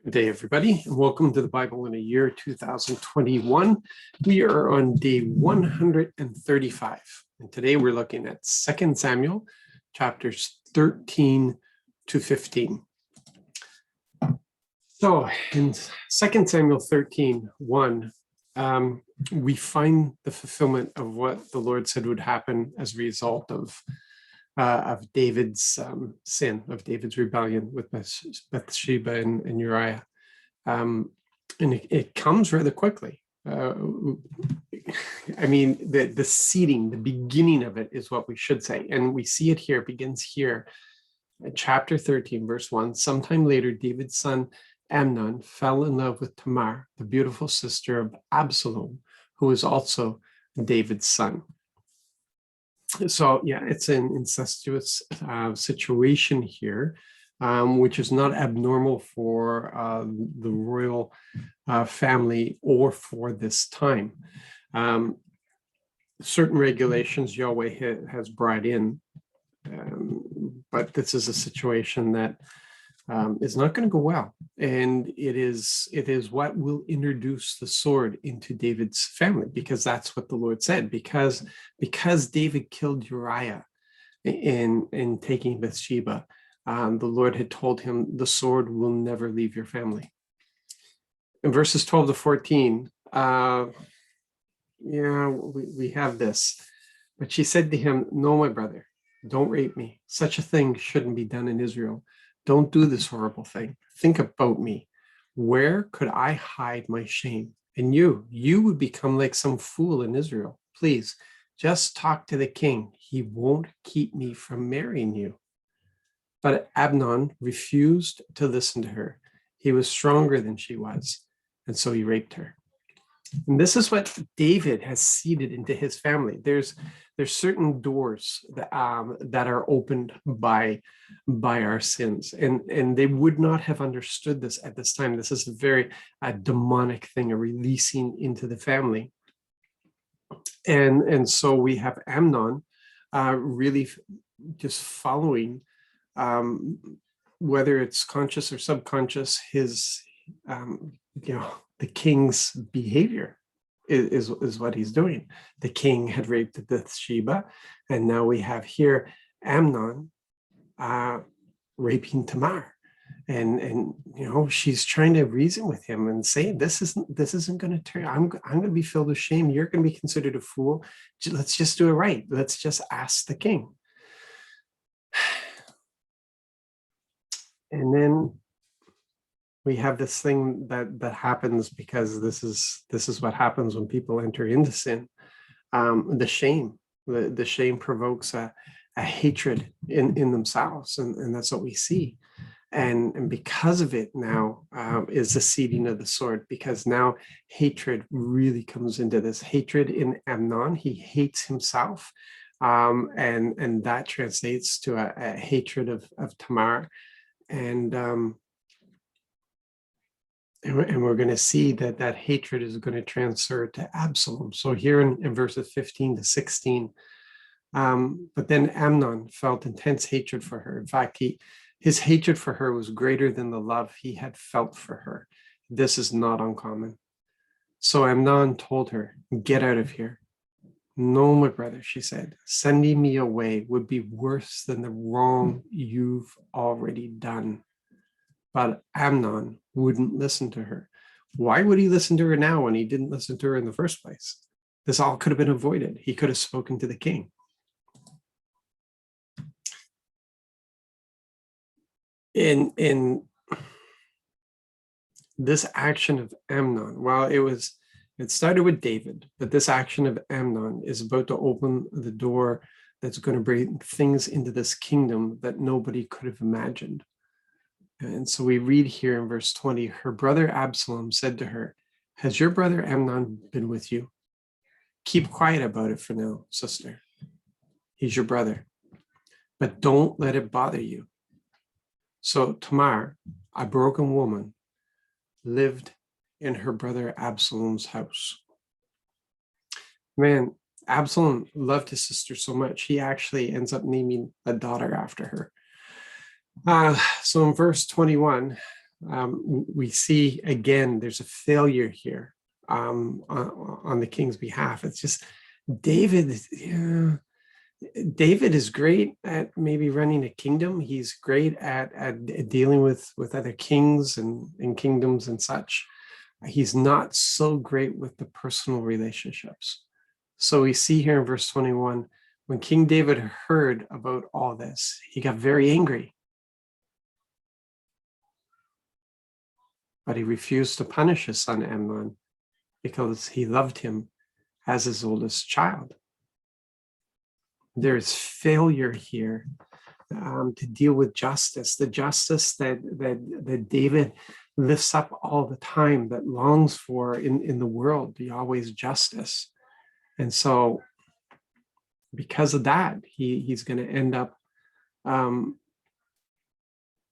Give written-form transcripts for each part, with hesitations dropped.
Good day, everybody, and welcome to the Bible in a Year 2021. We are on day 135, and today we're looking at 2 Samuel, chapters 13 to 15. So in 2 Samuel 13:1, we find the fulfillment of what the Lord said would happen as a result of David's sin, of David's rebellion with Bathsheba and Uriah. And it comes rather quickly. I mean, the seeding, the beginning of it is what we should say. And we see it here, it begins here. Chapter 13, verse 1. Sometime later, David's son Amnon fell in love with Tamar, the beautiful sister of Absalom, who was also David's son. So yeah, it's an incestuous situation here, which is not abnormal for the royal family or for this time. Certain regulations Yahweh has brought in, but this is a situation that is not going to go well, and it is what will introduce the sword into David's family, because that's what the Lord said. Because David killed Uriah in taking Bathsheba, the Lord had told him the sword will never leave your family. In verses 12 to 14, we have this. But she said to him, "No, my brother, don't rape me. Such a thing shouldn't be done in Israel. Don't do this horrible thing. Think about me. Where could I hide my shame? And you would become like some fool in Israel. Please, just talk to the king. He won't keep me from marrying you." But Amnon refused to listen to her. He was stronger than she was, and so he raped her. And this is what David has seeded into his family. There's certain doors that are opened by our sins, and they would not have understood this at this time. This is a very demonic thing, a releasing into the family. And so we have Amnon really just following, whether it's conscious or subconscious, his the king's behavior is what he's doing. The king had raped Bathsheba, and now we have here Amnon raping Tamar, and she's trying to reason with him and say, this isn't going to turn. I'm going to be filled with shame. You're going to be considered a fool. Let's just do it right. Let's just ask the king. And then we have this thing that happens, because this is what happens when people enter into sin. The shame provokes a hatred in themselves, and that's what we see. And because of it now is the seeding of the sword, because now hatred really comes into this. Hatred in Amnon, he hates himself, and that translates to a hatred of Tamar. And we're going to see that hatred is going to transfer to Absalom. So here in verses 15 to 16, but then Amnon felt intense hatred for her. In fact, his hatred for her was greater than the love he had felt for her. This is not uncommon. So Amnon told her, "Get out of here." "No, my brother," she said, "sending me away would be worse than the wrong you've already done." But Amnon wouldn't listen to her. Why would he listen to her now when he didn't listen to her in the first place? This all could have been avoided. He could have spoken to the king. In this action of Amnon, it started with David, but this action of Amnon is about to open the door that's going to bring things into this kingdom that nobody could have imagined. And so we read here in verse 20, her brother Absalom said to her, "Has your brother Amnon been with you? Keep quiet about it for now, sister. He's your brother, but don't let it bother you." So Tamar, a broken woman, lived in her brother Absalom's house. Man, Absalom loved his sister so much, he actually ends up naming a daughter after her. So in verse 21, we see again, there's a failure here on the king's behalf. It's just David. Yeah, David is great at maybe running a kingdom. He's great at dealing with other kings and kingdoms and such. He's not so great with the personal relationships. So we see here in verse 21, when King David heard about all this, he got very angry. But he refused to punish his son Amnon because he loved him as his oldest child. There is failure here to deal with justice, the justice that David lifts up all the time, that longs for in the world, Yahweh's justice. And so because of that, he's going to end up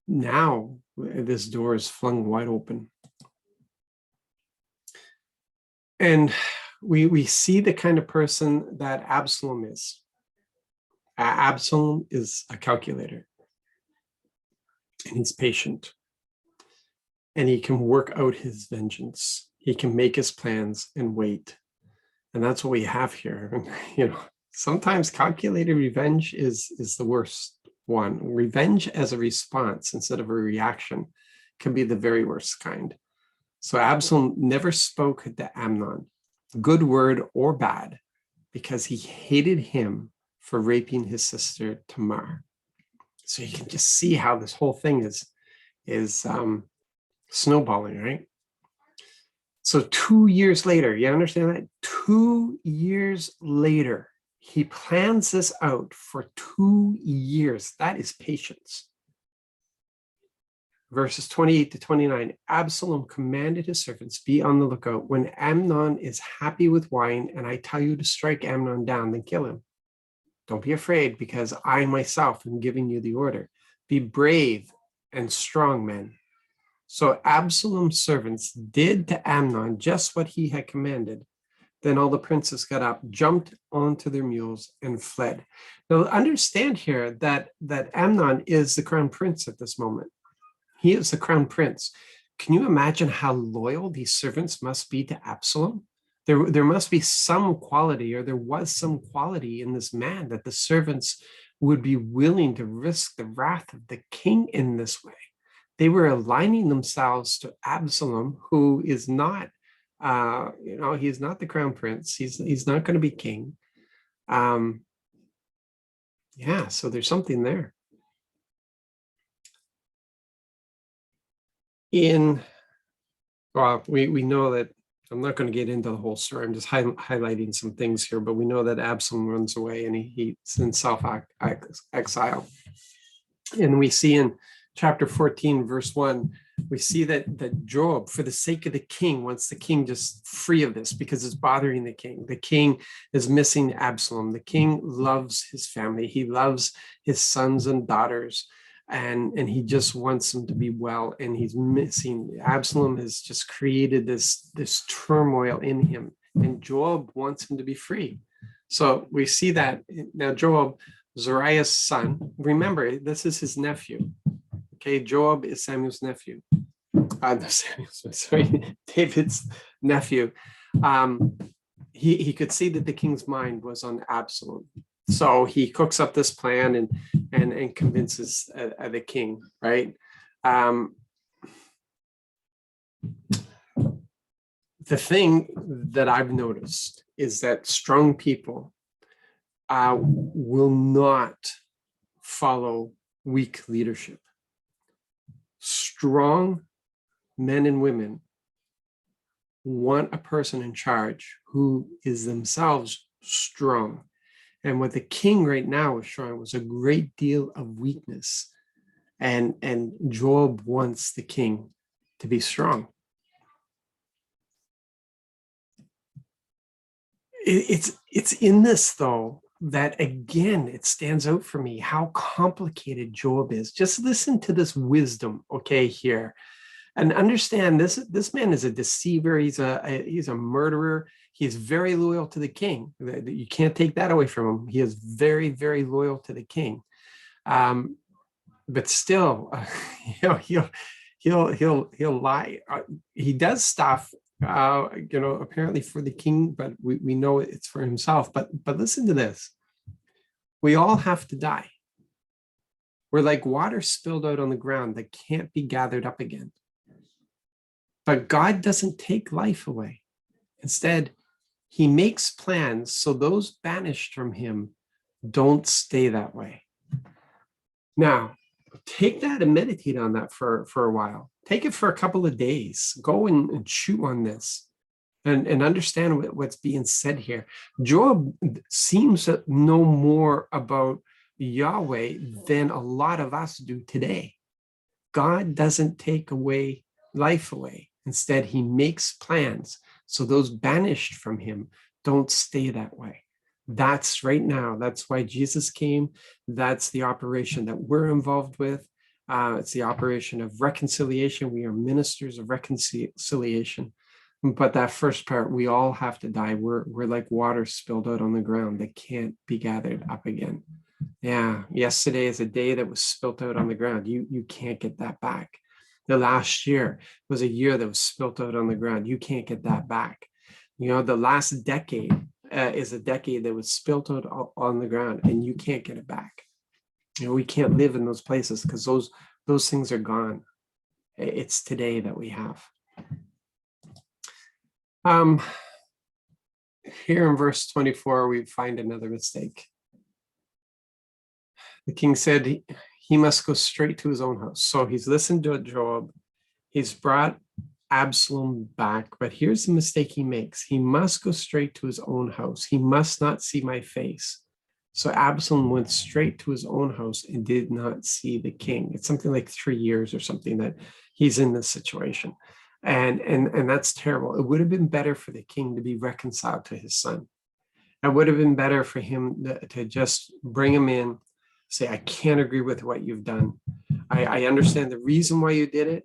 now this door is flung wide open. And we see the kind of person that Absalom is. Absalom is a calculator, and he's patient, and he can work out his vengeance. He can make his plans and wait. And that's what we have here. You know, sometimes calculated revenge is the worst one. Revenge as a response instead of a reaction can be the very worst kind. So Absalom never spoke to Amnon, good word or bad, because he hated him for raping his sister Tamar. So you can just see how this whole thing is snowballing, right? So 2 years later, you understand that? 2 years later, he plans this out for 2 years. That is patience. Verses 28 to 29, Absalom commanded his servants, be on the lookout. When Amnon is happy with wine, and I tell you to strike Amnon down, then kill him. Don't be afraid, because I myself am giving you the order. Be brave and strong men. So Absalom's servants did to Amnon just what he had commanded. Then all the princes got up, jumped onto their mules, and fled. Now understand here that Amnon is the crown prince at this moment. He is the crown prince. Can you imagine how loyal these servants must be to Absalom? There must be some quality, or there was some quality in this man, that the servants would be willing to risk the wrath of the king in this way. They were aligning themselves to Absalom, who is not, he's not the crown prince. He's not going to be king. So there's something there. We know that, I'm not going to get into the whole story. I'm just highlighting some things here, but we know that Absalom runs away and he's in self-exile. And we see in chapter 14, verse 1, we see that Joab, for the sake of the king, wants the king just free of this because it's bothering the king. The king is missing Absalom. The king loves his family. He loves his sons and daughters. And he just wants them to be well, and he's missing. Absalom has just created this turmoil in him, and Joab wants him to be free. So we see that now. Joab, Zariah's son, remember, this is his nephew. Okay, Joab is Samuel's nephew. David's nephew. He could see that the king's mind was on Absalom. So he cooks up this plan and convinces the king, right? The thing that I've noticed is that strong people will not follow weak leadership. Strong men and women want a person in charge who is themselves strong. And what the king right now was showing was a great deal of weakness. And Joab wants the king to be strong. It's in this, though, that again, it stands out for me how complicated Joab is. Just listen to this wisdom, okay, here. And understand this man is a deceiver. He's a murderer. He's very loyal to the king. You can't take that away from him. He is very, very loyal to the king. But still, he'll lie. He does stuff, apparently for the king, but we know it's for himself. But listen to this. We all have to die. We're like water spilled out on the ground that can't be gathered up again. But God doesn't take life away. Instead, he makes plans so those banished from him don't stay that way. Now, take that and meditate on that for a while. Take it for a couple of days. Go and chew on this and understand what's being said here. Joab seems to know more about Yahweh than a lot of us do today. God doesn't take away life away. Instead, he makes plans so those banished from him don't stay that way. That's right now. That's why Jesus came. That's the operation that we're involved with. It's the operation of reconciliation. We are ministers of reconciliation. But that first part, we all have to die. We're like water spilled out on the ground that can't be gathered up again. Yeah, yesterday is a day that was spilt out on the ground. You can't get that back. The last year was a year that was spilt out on the ground. You can't get that back. The last decade is a decade that was spilt out on the ground, and you can't get it back. We can't live in those places because those things are gone. It's today that we have. Here in verse 24, we find another mistake. The king said he must go straight to his own house. So he's listened to Joab. He's brought Absalom back, but here's the mistake he makes. He must go straight to his own house. He must not see my face. So Absalom went straight to his own house and did not see the king. It's something like 3 years or something that he's in this situation. And that's terrible. It would have been better for the king to be reconciled to his son. It would have been better for him to just bring him in, say, I can't agree with what you've done. I understand the reason why you did it,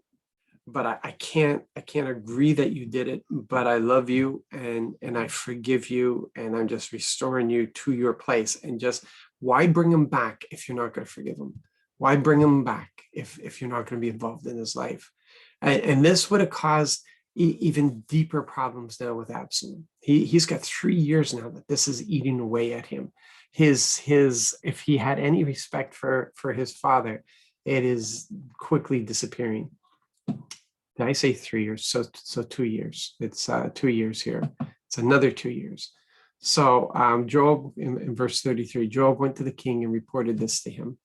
but I can't agree that you did it, but I love you and I forgive you, and I'm just restoring you to your place. And just, why bring him back if you're not going to forgive him? Why bring him back if you're not going to be involved in his life? And this would have caused even deeper problems now with Absalom. He's got 3 years now that this is eating away at him. If he had any respect for his father, it is quickly disappearing. Did I say 3 years? So 2 years. It's 2 years here. It's another 2 years. So Joab, in verse 33, Joab went to the king and reported this to him,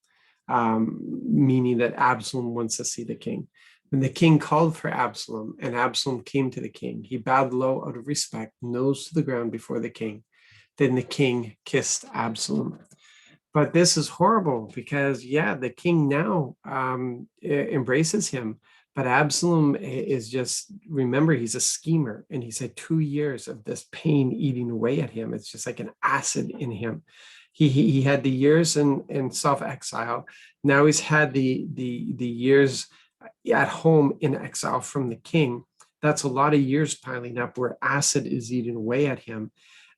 meaning that Absalom wants to see the king. And the king called for Absalom, and Absalom came to the king. He bowed low out of respect, nose to the ground before the king. Then the king kissed Absalom. But this is horrible because, the king now embraces him. But Absalom is just, remember, he's a schemer, and he's had 2 years of this pain eating away at him. It's just like an acid in him. He had the years in self-exile. Now he's had the years at home in exile from the king. That's a lot of years piling up where acid is eating away at him.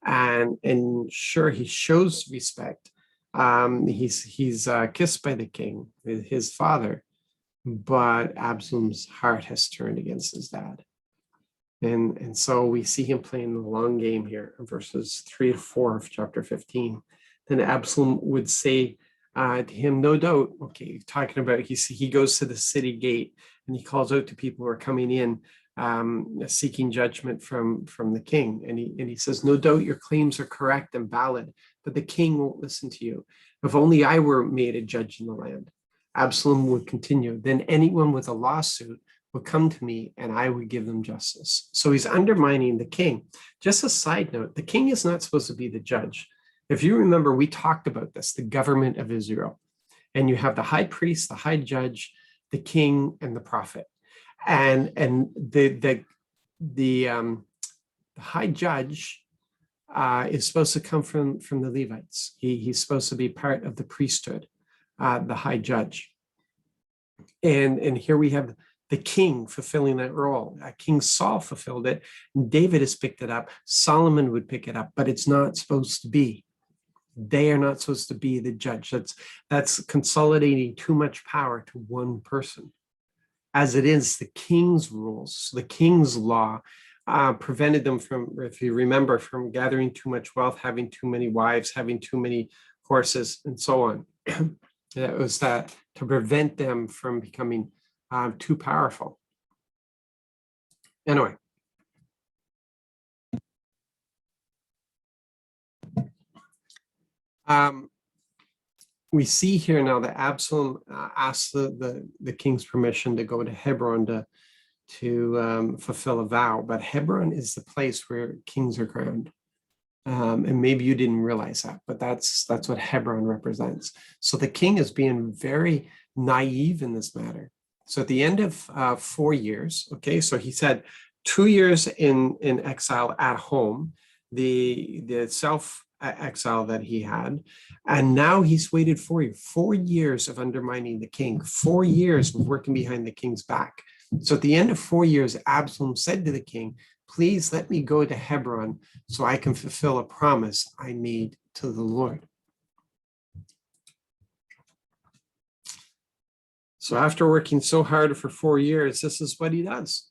And sure, he shows respect. He's kissed by the king, his father, but Absalom's heart has turned against his dad. And so we see him playing the long game here in verses 3 to 4 of chapter 15. Then Absalom would say to him, no doubt, okay, talking about, he goes to the city gate and he calls out to people who are coming in, seeking judgment from the king. And he says, no doubt your claims are correct and valid, but the king won't listen to you. If only I were made a judge in the land. Absalom would continue. Then anyone with a lawsuit would come to me and I would give them justice. So he's undermining the king. Just a side note, the king is not supposed to be the judge. If you remember, we talked about this, the government of Israel. And you have the high priest, the high judge, the king, and the prophet. And the high judge is supposed to come from the Levites. He's supposed to be part of the priesthood, the high judge. And here we have the king fulfilling that role. King Saul fulfilled it. David has picked it up. Solomon would pick it up, but it's not supposed to be. They are not supposed to be the judge. That's consolidating too much power to one person. As it is, the king's rules, the king's law, prevented them from, if you remember, from gathering too much wealth, having too many wives, having too many horses, and so on. It was that to prevent them from becoming too powerful. Anyway. We see here now that Absalom asked the king's permission to go to Hebron to fulfill a vow, but Hebron is the place where kings are crowned. And maybe you didn't realize that, but that's what Hebron represents. So the king is being very naive in this matter. So at the end of 4 years, okay, so he said 2 years in exile at home, the self-exile that he had, and now he's waited 4 years of undermining the king, 4 years of working behind the king's back. So at the end of 4 years, Absalom said to the king, please let me go to Hebron so I can fulfill a promise I made to the Lord. So after working so hard for 4 years, this is what he does.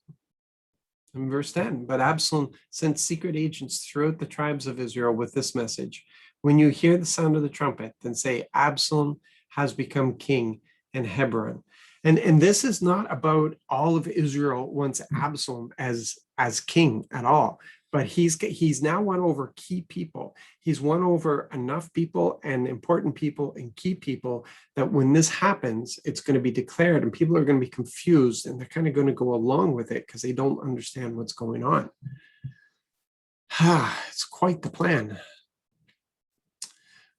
In verse 10, but Absalom sent secret agents throughout the tribes of Israel with this message. When you hear the sound of the trumpet, then say, Absalom has become king in Hebron. And this is not about all of Israel wants Absalom as king at all, but he's now won over key people. He's won over enough people and important people and key people that when this happens, it's going to be declared and people are going to be confused and they're kind of going to go along with it because they don't understand what's going on. It's quite the plan.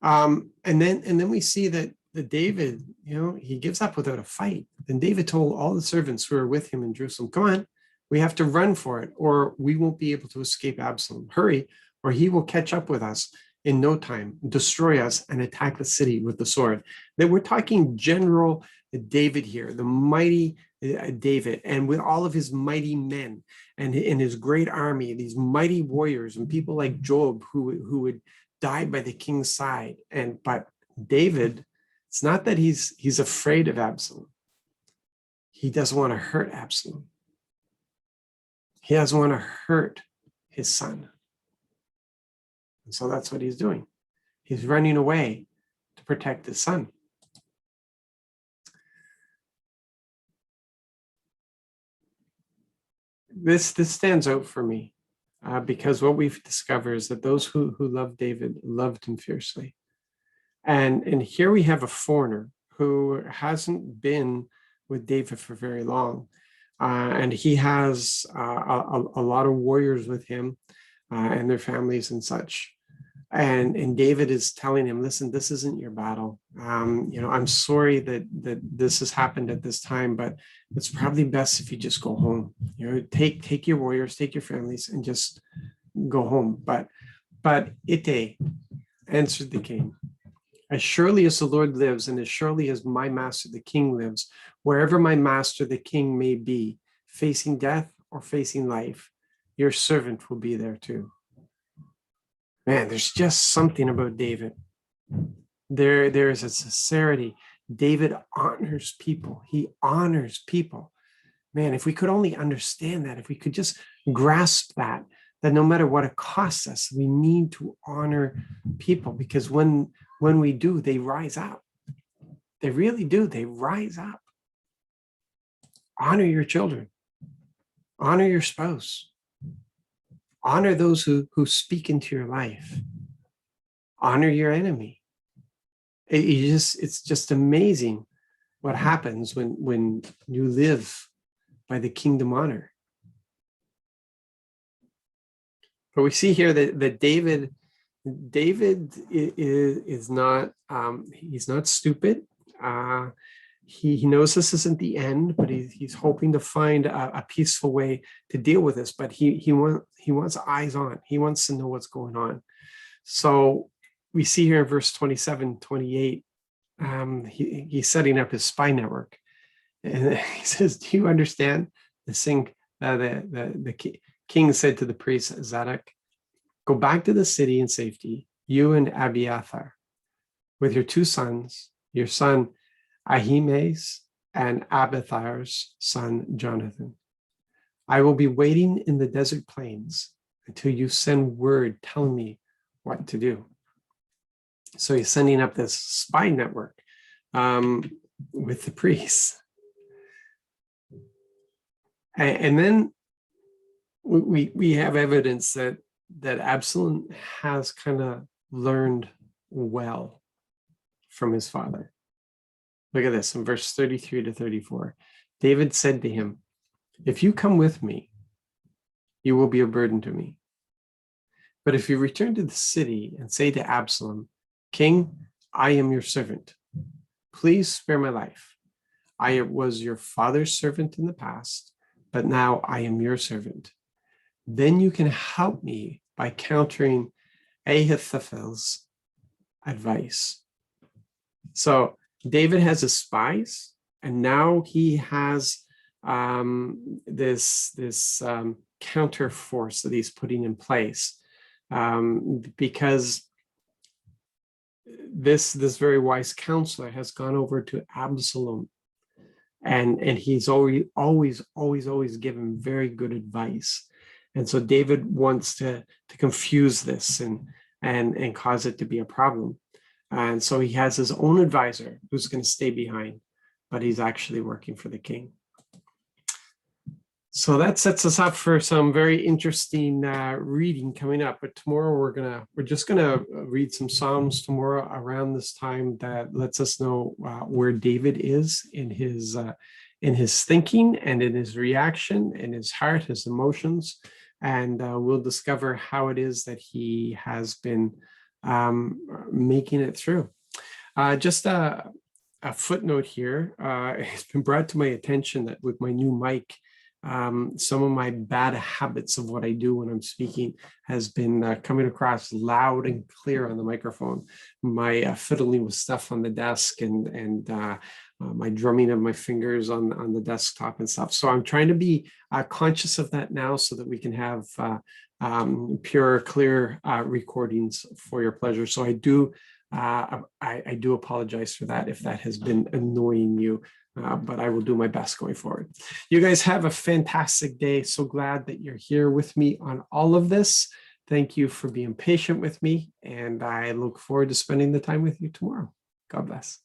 And then we see that David, he gives up without a fight. Then David told all the servants who were with him in Jerusalem, come on, we have to run for it, or we won't be able to escape Absalom. Hurry, or he will catch up with us in no time, destroy us, and attack the city with the sword. That we're talking General David here, the mighty David, and with all of his mighty men and in his great army, these mighty warriors and people like Joab who would die by the king's side. But David, it's not that he's afraid of Absalom. He doesn't want to hurt Absalom. He doesn't want to hurt his son. And so that's what he's doing. He's running away to protect his son. This stands out for me because what we've discovered is that those who loved David loved him fiercely. And here we have a foreigner who hasn't been with David for very long. And he has a lot of warriors with him and their families and such. And David is telling him, listen, this isn't your battle. I'm sorry that this has happened at this time, but it's probably best if you just go home. Take your warriors, take your families, and just go home. But Ittai answered the king, as surely as the Lord lives, and as surely as my master the king lives, wherever my master the king may be, facing death or facing life, your servant will be there too. Man, there's just something about David. There is a sincerity. David honors people. He honors people. Man, if we could only understand that, if we could just grasp that no matter what it costs us, we need to honor people, because when we do, they rise up. They really do. They rise up. Honor your children. Honor your spouse. Honor those who speak into your life. Honor your enemy. It's just amazing what happens when you live by the kingdom honor. But we see here that David is not, he's not stupid. He knows this isn't the end, but he's hoping to find a peaceful way to deal with this. But he wants eyes on. He wants to know what's going on. So we see here in verse 27, 28, he's setting up his spy network. And he says, do you understand? The king said to the priest Zadok, go back to the city in safety, you and Abiathar, with your 2 sons, your son Ahimaaz and Abithar's son Jonathan. I will be waiting in the desert plains until you send word telling me what to do. So he's sending up this spy network with the priests. And then we have evidence that Absalom has kind of learned well from his father. Look at this in verse 33 to 34. David said to him, "If you come with me, you will be a burden to me. But if you return to the city and say to Absalom, 'King, I am your servant. Please spare my life. I was your father's servant in the past, but now I am your servant.' Then you can help me by countering Ahithophel's advice." So David has his spies, and now he has this counter force that he's putting in place, because this very wise counselor has gone over to Absalom, and he's always given very good advice. And so David wants to confuse this and cause it to be a problem. And so he has his own advisor who's going to stay behind, but he's actually working for the king. So that sets us up for some very interesting reading coming up. But tomorrow we're just gonna read some Psalms tomorrow around this time that lets us know where David is in his thinking and in his reaction, in his heart, his emotions, and we'll discover how it is that he has been making it through. Just a footnote here. It's been brought to my attention that with my new mic, some of my bad habits of what I do when I'm speaking has been coming across loud and clear on the microphone. My fiddling with stuff on the desk and my drumming of my fingers on the desktop and stuff. So I'm trying to be conscious of that now so that we can have pure, clear recordings for your pleasure. So I do apologize for that if that has been annoying you. But I will do my best going forward. You guys have a fantastic day. So glad that you're here with me on all of this. Thank you for being patient with me, and I look forward to spending the time with you tomorrow. God bless.